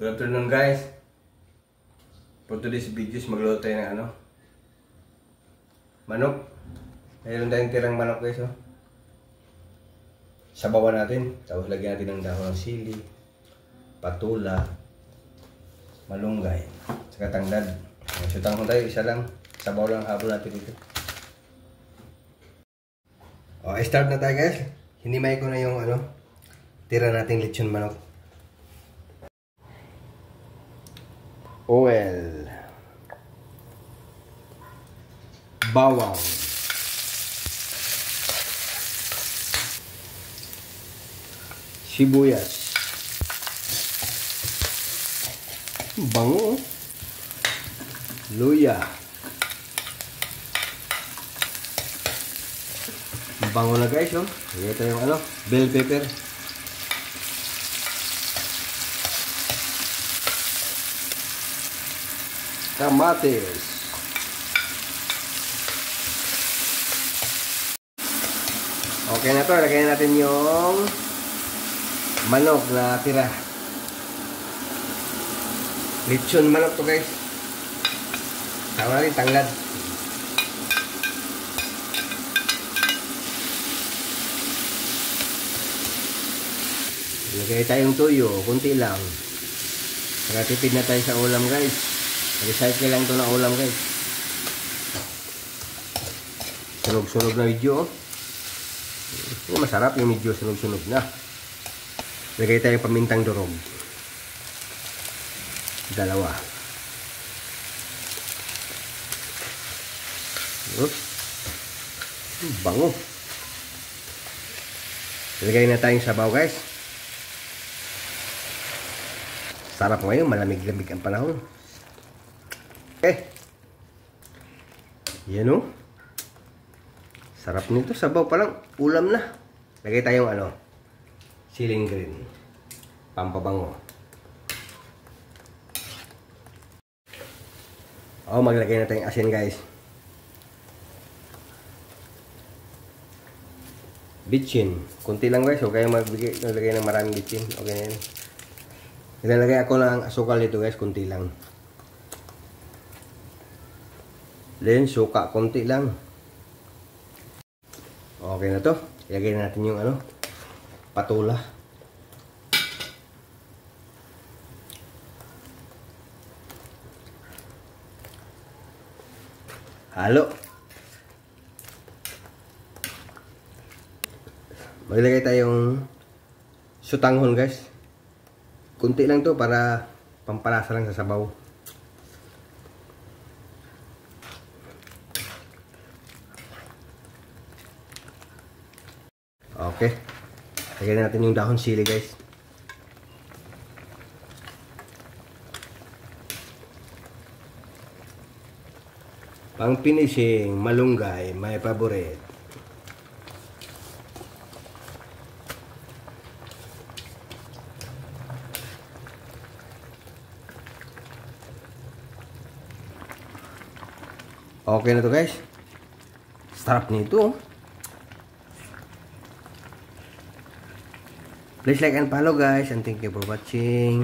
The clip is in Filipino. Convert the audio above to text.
Good afternoon guys. For today's videos magluluto tayo ng manok. Mayroon tayong tirang manok guys oh. Sabawan natin. Tapos lagyan natin ng dahon ng sili, patula, malunggay, saka tanglad. Sutang ko tayo, isa lang. Sabaw lang habol natin dito. Start na tayo guys. Hinimay ko na yung tira nating lechon manok. Oil, bawang, sibuyas, bango, luya, bango na guys oh. Ito yung bell pepper. Kamatis. Okay na to, lagyan natin yung manok na tira. Lechon manok to guys. Sama natin tanglad. Lagay tayong tuyo, kunti lang. Nakatipid na tayo sa ulam guys. Recycle lang ito na ulam guys. Sunog-sunog na video oh. Masarap yung medyo sunog-sunog na. Lagay tayong pamintang durog. Dalawa. Oops. Bango. Lagay na tayong sabaw guys. Sarap ngayon, malamig-lamig ang panahon. Okay. Yan o. Sarap nito. Sabaw pa lang. Ulam na. Lagay tayong siling green. Pampabango. Maglagay na tayong asin guys. Bitchin. Kunti lang guys. Huwag kayong maglagay ng maraming bitchin. Okay na yan. Ilalagay ako ng asukal dito guys. Kunti lang. Then, suka konti lang. Okay na to. Ilagay natin yung patula. Halo. Maglagay tayong sutanghon guys. Kunti lang to para pampalasa lang sa sabaw. Okay. Lagyan natin yung dahon sili guys. Pang finishing, malunggay, my favorite. Okay na to guys. Sarap nito. Please like and follow guys, and thank you for watching.